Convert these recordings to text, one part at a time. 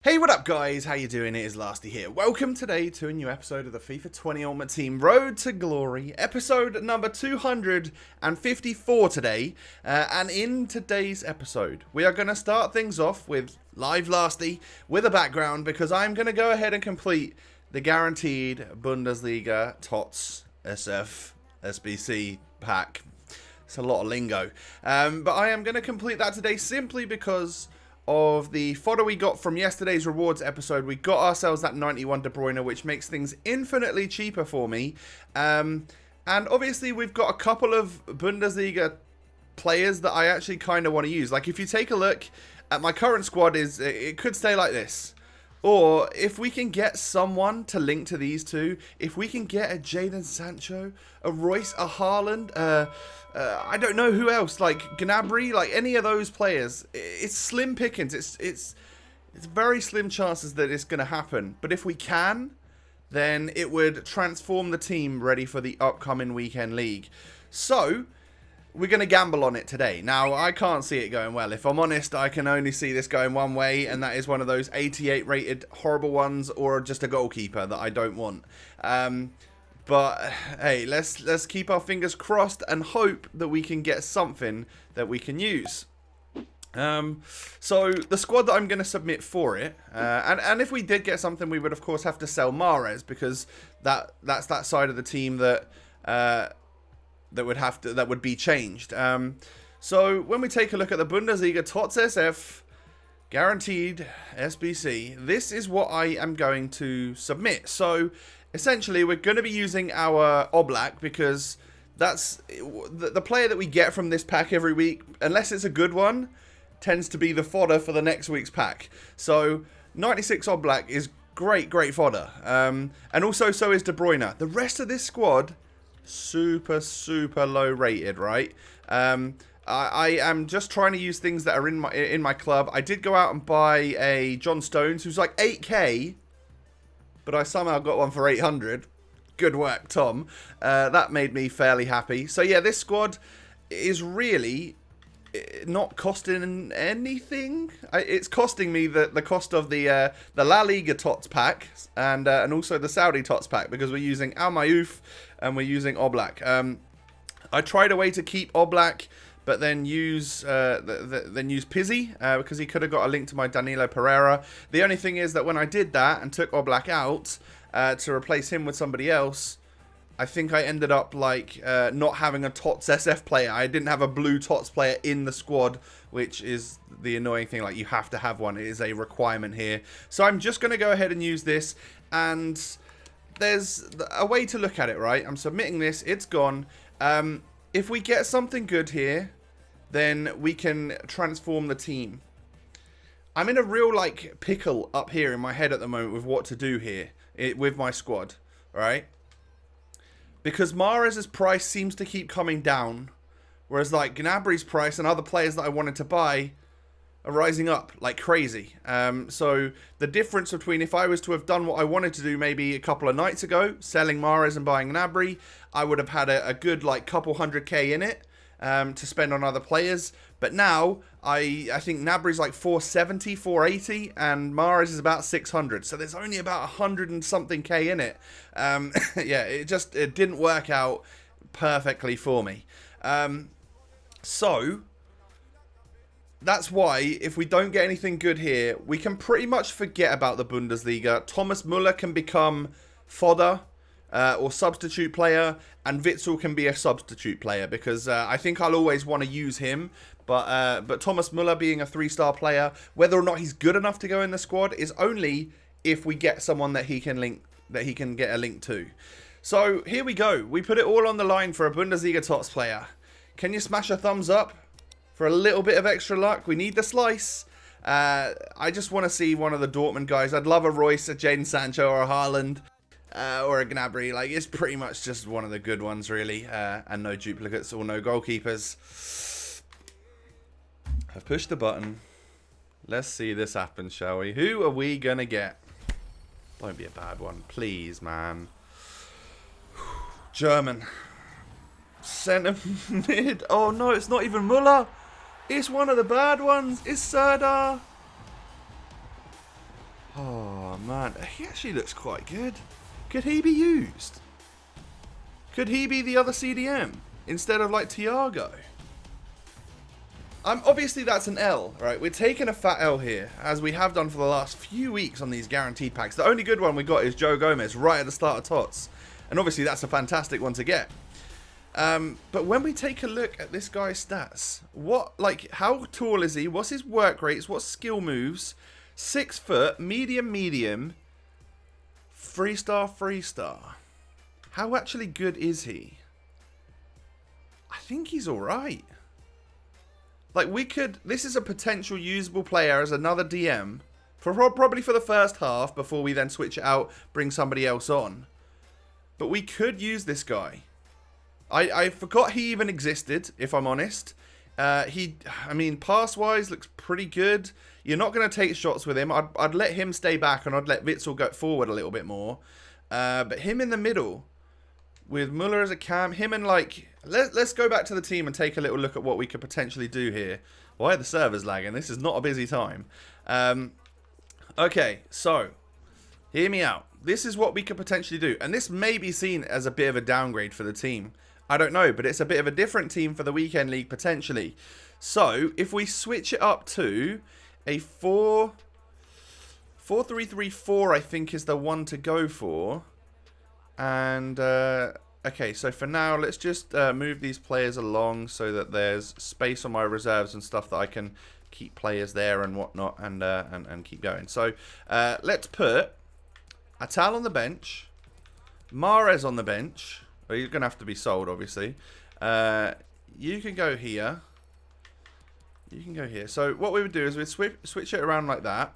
Hey, what up guys? How you doing? It is Lasty here. Welcome today to a new episode of the FIFA 20 Ultimate Team Road to Glory, episode number 254 today. And in today's episode, we are going to start things off with live Lasty with a background because I'm going to go ahead and complete the guaranteed Bundesliga TOTS SF SBC pack. It's a lot of lingo. But I am going to complete that today simply because of the fodder we got from yesterday's rewards episode. We got ourselves that 91 De Bruyne, which makes things infinitely cheaper for me. And obviously we've got a couple of Bundesliga players that I actually kind of want to use. Like if you take a look at my current squad, it could stay like this. Or if we can get someone to link to these two, if we can get a Jadon Sancho, a Royce, a Haaland, I don't know who else, like Gnabry, like any of those players, it's slim pickings. It's very slim chances that it's going to happen. But if we can, then it would transform the team ready for the upcoming weekend league. So we're going to gamble on it today. Now, I can't see it going well. If I'm honest, I can only see this going one way, and that is one of those 88 rated horrible ones or just a goalkeeper that I don't want. But hey, let's keep our fingers crossed and hope that we can get something that we can use. So the squad that I'm going to submit for it, and if we did get something, we would of course have to sell Mahrez because that's that side of the team that would be changed. So when we take a look at the Bundesliga TOTS SF guaranteed SBC, this is what I am going to submit. So essentially, we're going to be using our Oblak because that's the player that we get from this pack every week, unless it's a good one, tends to be the fodder for the next week's pack. So 96 Oblak is great fodder. And also so is De Bruyne. The rest of this squad, super low rated, right? I am just trying to use things that are in my club. I did go out and buy a John Stones who's like 8k, but I somehow got one for 800. Good work, Tom. That made me fairly happy. So yeah, this squad is really not costing anything. It's costing me the cost of the La Liga TOTS pack and also the Saudi TOTS pack because we're using Al Mayouf and we're using Oblak. I tried a way to keep Oblak, but then use Pizzi because he could have got a link to my Danilo Pereira. The only thing is that when I did that and took Oblak out to replace him with somebody else, I think I ended up like not having a TOTS SF player. I didn't have a blue TOTS player in the squad, which is the annoying thing. Like you have to have one. It is a requirement here. So I'm just going to go ahead and use this. And there's a way to look at it, right? I'm submitting this. It's gone. If we get something good here, then we can transform the team. I'm in a real like pickle up here in my head at the moment with what to do here with my squad, right? Because Mahrez's price seems to keep coming down, whereas like Gnabry's price and other players that I wanted to buy are rising up like crazy. So the difference between if I was to have done what I wanted to do maybe a couple of nights ago, selling Mahrez and buying Gnabry, I would have had a good like couple 100k in it to spend on other players. But now I think Gnabry's like 470, 480, and Mahrez is about 600. So there's only about 100 and something k in it. Yeah, it didn't work out perfectly for me. So that's why, if we don't get anything good here, we can pretty much forget about the Bundesliga. Thomas Müller can become fodder or substitute player, and Witsel can be a substitute player because I think I'll always want to use him. But Thomas Müller being a 3-star player, whether or not he's good enough to go in the squad is only if we get someone that he can get a link to. So here we go. We put it all on the line for a Bundesliga TOTS player. Can you smash a thumbs up? For a little bit of extra luck, we need the slice. I just want to see one of the Dortmund guys. I'd love a Royce, a Jadon Sancho, or a Haaland, or a Gnabry. Like, it's pretty much just one of the good ones, really. And no duplicates or no goalkeepers. I've pushed the button. Let's see this happen, shall we? Who are we going to get? Don't be a bad one. Please, man. German. Centre mid. Oh, no, it's not even Müller. It's one of the bad ones. It's Serdar. Oh, man. He actually looks quite good. Could he be used? Could he be the other CDM instead of, like, Thiago? Obviously, that's an L, right? We're taking a fat L here, as we have done for the last few weeks on these guaranteed packs. The only good one we got is Joe Gomez right at the start of TOTS. And obviously, that's a fantastic one to get. But when we take a look at this guy's stats, how tall is he? What's his work rates? What skill moves? 6 foot, medium, 3-star. How actually good is he? I think he's alright. Like, this is a potential usable player as another DM, probably for the first half, before we then switch it out, bring somebody else on. But we could use this guy. I forgot he even existed, if I'm honest. I mean, pass-wise, looks pretty good. You're not going to take shots with him. I'd let him stay back, and I'd let Witsel go forward a little bit more. But him in the middle, with Muller as a cam, him and, like... Let's go back to the team and take a little look at what we could potentially do here. Why are the servers lagging? This is not a busy time. Okay, so, hear me out. This is what we could potentially do. And this may be seen as a bit of a downgrade for the team. I don't know, but it's a bit of a different team for the weekend league, potentially. So, if we switch it up to a 4-3-3-4, I think is the one to go for. And, okay, so for now, let's just move these players along so that there's space on my reserves and stuff that I can keep players there and whatnot and keep going. So, let's put Atal on the bench, Mahrez on the bench. Well, he's going to have to be sold, obviously. You can go here. You can go here. So what we would do is we'd switch it around like that.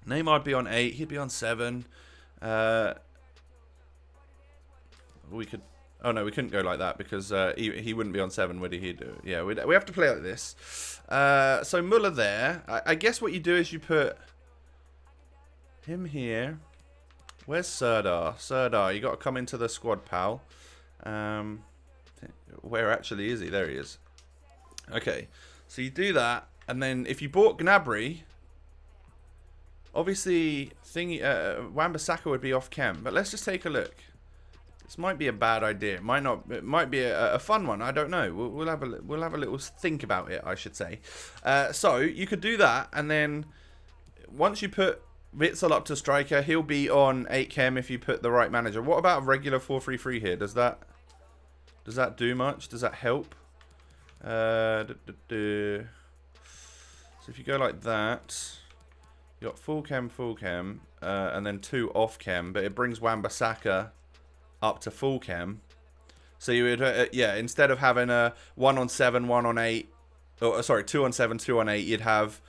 Neymar would be on 8. He'd be on 7. We could... Oh, no, we couldn't go like that because he wouldn't be on 7, would he? He'd do it. Yeah, we have to play like this. So Muller there. I guess what you do is you put him here. Where's Serdar? Serdar, you got to come into the squad, pal. Where actually is he? There he is. Okay, so you do that, and then if you bought Gnabry, obviously Wan-Bissaka would be off chem. But let's just take a look. This might be a bad idea. It might not. It might be a fun one. I don't know. We'll have a little think about it, I should say. So you could do that, and then once you put Witsel up to striker, he'll be on 8 chem if you put the right manager. What about a regular 4-3-3 here? Does that do much? Does that help? So if you go like that, you got full chem, and then 2 off chem, but it brings Wan-Bissaka up to full chem. So you would, yeah, instead of having a 1 on 7, 1 on 8, or sorry, 2 on 7, 2 on 8, you'd have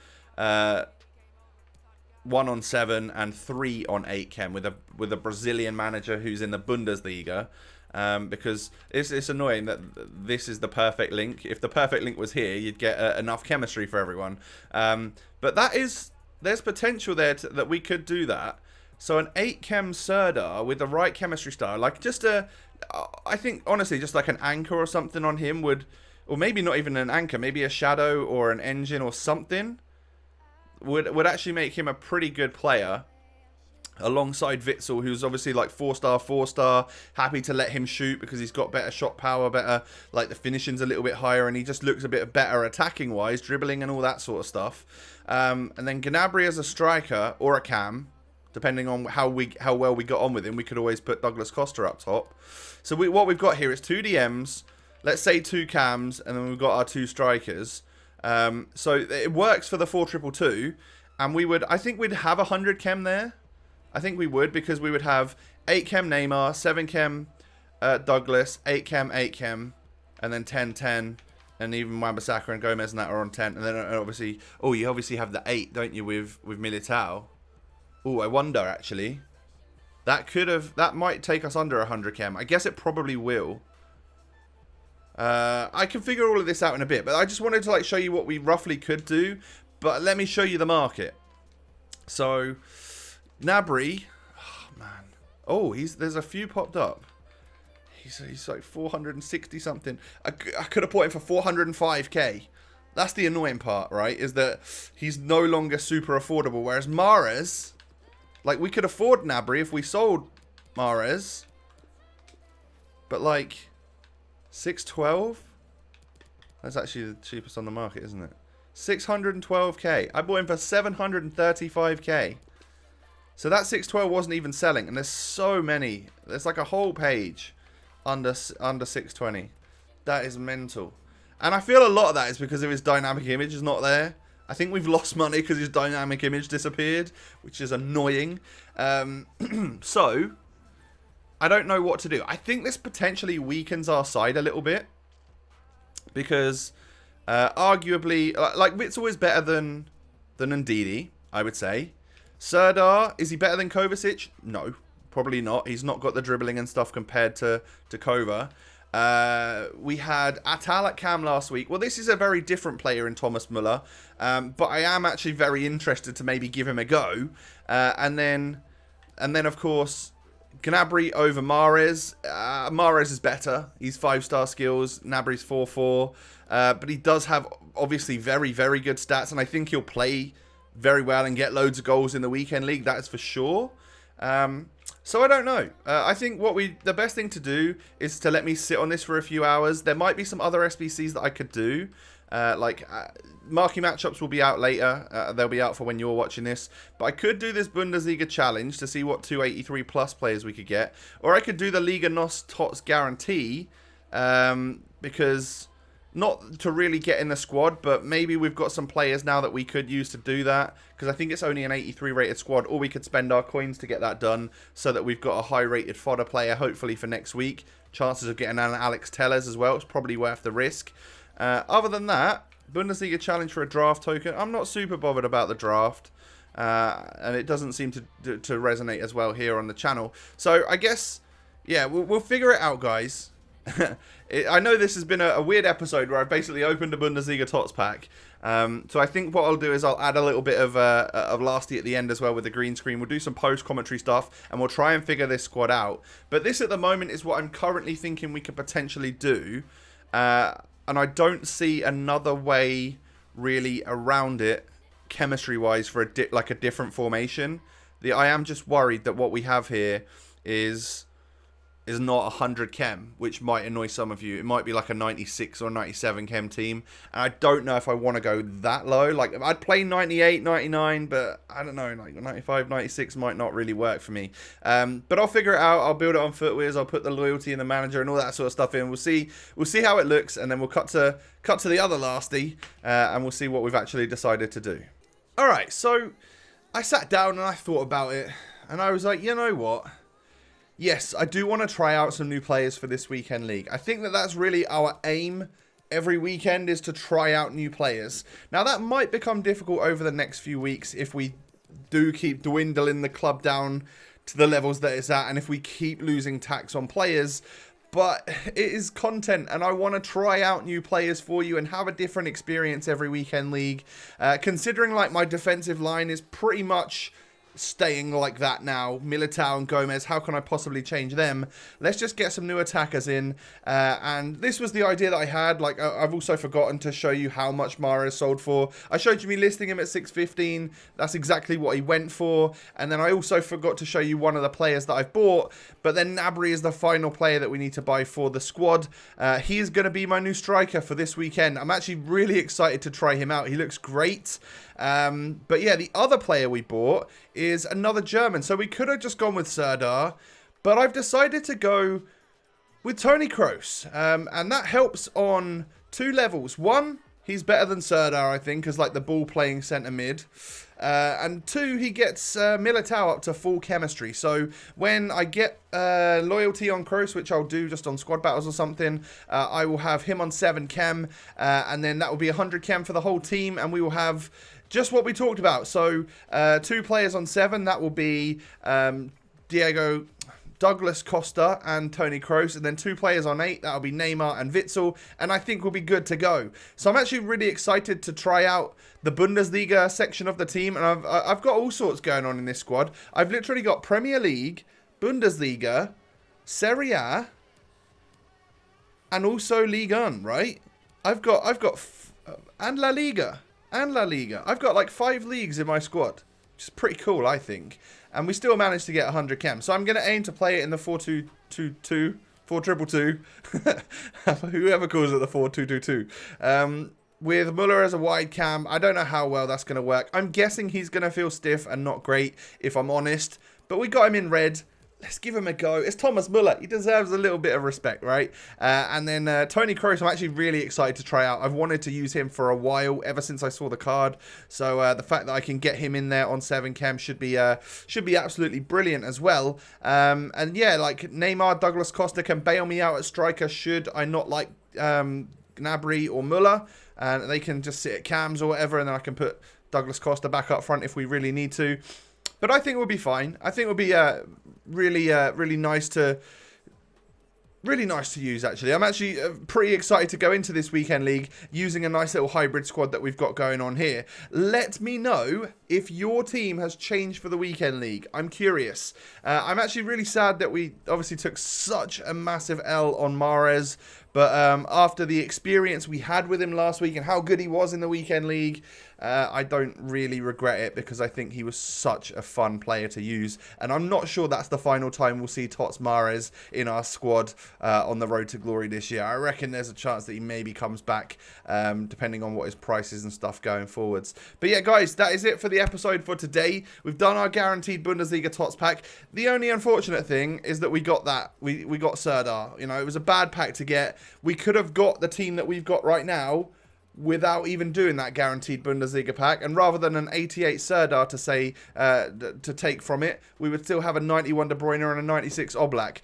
1 on 7 and 3 on 8 chem with a Brazilian manager who's in the Bundesliga. Because it's annoying that this is the perfect link. If the perfect link was here, you'd get enough chemistry for everyone. But there's potential there that we could do that. So an 8 chem Serdar with the right chemistry style, like I think honestly just like an anchor or something on him would, or maybe not even an anchor, maybe a shadow or an engine or something would actually make him a pretty good player. Alongside Witsel, who's obviously like 4-star, happy to let him shoot because he's got better shot power, better, like the finishing's a little bit higher, and he just looks a bit better attacking wise, dribbling and all that sort of stuff. And then Gnabry as a striker or a cam, depending on how well we got on with him, we could always put Douglas Costa up top. So what we've got here is 2 DMs, let's say 2 cams, and then we've got our 2 strikers. So it works for the 4-2-2, and I think we'd have 100 chem there. I think we would, because we would have 8 chem Neymar, 7 chem Douglas, 8 chem, and then 10, and even Wan-Bissaka and Gomez and that are on 10. And then obviously, you obviously have the 8, don't you, with Militao? Oh, I wonder actually. That might take us under 100 chem. I guess it probably will. I can figure all of this out in a bit, but I just wanted to show you what we roughly could do. But let me show you the market. So Gnabry, oh man, there's a few popped up. He's like 460 something. I could have bought him for 405k. That's the annoying part, right? Is that he's no longer super affordable. Whereas Mahrez, Like, we could afford Gnabry if we sold Mahrez. But, like, 612? That's actually the cheapest on the market, isn't it? 612k. I bought him for 735k. So that 612 wasn't even selling. And there's so many. There's like a whole page under 620. That is mental. And I feel a lot of that is because of his dynamic image is not there. I think we've lost money because his dynamic image disappeared, which is annoying. So, I don't know what to do. I think this potentially weakens our side a little bit. Because, arguably, like, Witzel is better than Ndidi, I would say. Serdar, is he better than Kovacic? No, probably not. He's not got the dribbling and stuff compared to Kova. We had Atal at Cam last week. Well, this is a very different player in Thomas Muller. But I am actually very interested to maybe give him a go. And then, of course, Gnabry over Mahrez. Mahrez is better. He's 5-star skills. Gnabry's 4-4. But he does have, obviously, very, very good stats. And I think he'll play very well and get loads of goals in the weekend league. That is for sure. So I don't know. I think the best thing to do is to let me sit on this for a few hours. There might be some other SBCs that I could do. Marquee matchups will be out later. They'll be out for when you're watching this. But I could do this Bundesliga challenge to see what 283 plus players we could get. Or I could do the Liga TOTS guarantee. Because not to really get in the squad, but maybe we've got some players now that we could use to do that. Because I think it's only an 83 rated squad. Or we could spend our coins to get that done so that we've got a high rated fodder player hopefully for next week. Chances of getting an Alex Tellers as well. It's probably worth the risk. Other than that, Bundesliga challenge for a draft token. I'm not super bothered about the draft. And it doesn't seem to resonate as well here on the channel. So I guess, yeah, we'll figure it out, guys. I know this has been a weird episode where I've basically opened a Bundesliga TOTS pack. So I think what I'll do is I'll add a little bit of Lasty at the end as well with the green screen. We'll do some post-commentary stuff and we'll try and figure this squad out. But this at the moment is what I'm currently thinking we could potentially do. And I don't see another way really around it chemistry-wise for a different formation. I am just worried that what we have here is not 100 chem, which might annoy some of you. It might be like a 96 or 97 chem team. And I don't know if I want to go that low. Like, I'd play 98, 99, but I don't know, like 95, 96 might not really work for me. But I'll figure it out. I'll build it on Footwears. I'll put the loyalty in the manager and all that sort of stuff in. We'll see how it looks, and then we'll cut to the other Lasty, and we'll see what we've actually decided to do. All right, so I sat down and I thought about it, and I was like, you know what? Yes, I do want to try out some new players for this weekend league. I think that's really our aim every weekend, is to try out new players. Now, that might become difficult over the next few weeks if we do keep dwindling the club down to the levels that it's at, and if we keep losing tax on players. But it is content, and I want to try out new players for you and have a different experience every weekend league. Considering like my defensive line is pretty much staying like that now, Militao and Gomez, how can I possibly change them? Let's just get some new attackers in, and this was the idea that I had. Like, I've also forgotten to show you how much Mahrez sold for. I showed you me listing him at 615. That's exactly what he went for. And then I also forgot to show you one of the players that I've bought, but then Gnabry is the final player that we need to buy for the squad. He is going to be my new striker for this weekend. I'm actually really excited to try him out. He looks great. But yeah, the other player we bought is another German. So we could have just gone with Serdar, but I've decided to go with Toni Kroos. And that helps on two levels. One, he's better than Serdar, I think, as like the ball playing centre mid. And two, he gets Militao up to full chemistry. So when I get loyalty on Kroos, which I'll do just on squad battles or something, I will have him on 7 chem. And then that will be 100 chem for the whole team. And we will have just what we talked about. So 2 players on 7, that will be Douglas Costa and Toni Kroos, and then 2 players on 8, that'll be Neymar and Witzel, and I think we'll be good to go. So I'm actually really excited to try out the Bundesliga section of the team, and I've got all sorts going on in this squad. I've literally got Premier League, Bundesliga, Serie A, and also Ligue 1, right? I've got and La Liga. I've got like 5 leagues in my squad. which is pretty cool, I think. And we still managed to get 100 chem. So I'm going to aim to play it in the 4-2-2-2, 4-2-2-2, whoever calls it the 4-2-2-2. With Muller as a wide cam, I don't know how well that's going to work. I'm guessing he's going to feel stiff and not great, if I'm honest. But we got him in red. Let's give him a go. It's Thomas Muller. He deserves a little bit of respect, right? And then Tony Kroos, I'm actually really excited to try out. I've wanted to use him for a while, ever since I saw the card. So the fact that I can get him in there on 7 chem should be absolutely brilliant as well. And yeah, like Neymar, Douglas Costa can bail me out at striker should I not like Gnabry or Muller. And they can just sit at cams or whatever, and then I can put Douglas Costa back up front if we really need to. But I think it would be fine. I think it would be really nice to use, actually. I'm actually pretty excited to go into this weekend league using a nice little hybrid squad that we've got going on here. Let me know if your team has changed for the weekend league. I'm curious. I'm actually really sad that we obviously took such a massive L on Mahrez. But after the experience we had with him last week and how good he was in the weekend league, I don't really regret it because I think he was such a fun player to use. And I'm not sure that's the final time we'll see Tots Mahrez in our squad on the road to glory this year. I reckon there's a chance that he maybe comes back depending on what his price is and stuff going forwards. But yeah, guys, that is it for the episode for today. We've done our guaranteed Bundesliga TOTS pack. The only unfortunate thing is that we got that. We got Serdar. You know, it was a bad pack to get. We could have got the team that we've got right now without even doing that guaranteed Bundesliga pack, and rather than an 88 Serdar to say to take from it, we would still have a 91 De Bruyne and a 96 Oblak.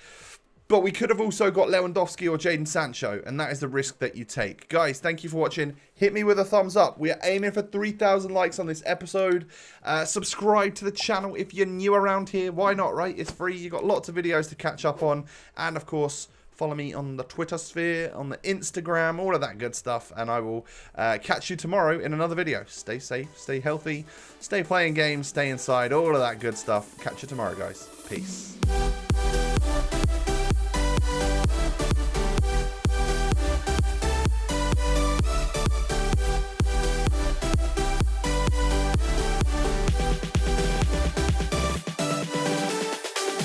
But we could have also got Lewandowski or Jadon Sancho, and that is the risk that you take. Guys, thank you for watching. Hit me with a thumbs up. We are aiming for 3,000 likes on this episode. Subscribe to the channel if you're new around here. Why not, right? It's free. You've got lots of videos to catch up on. And, of course, follow me on the Twitter sphere, on the Instagram, all of that good stuff. And I will catch you tomorrow in another video. Stay safe, stay healthy, stay playing games, stay inside, all of that good stuff. Catch you tomorrow, guys. Peace.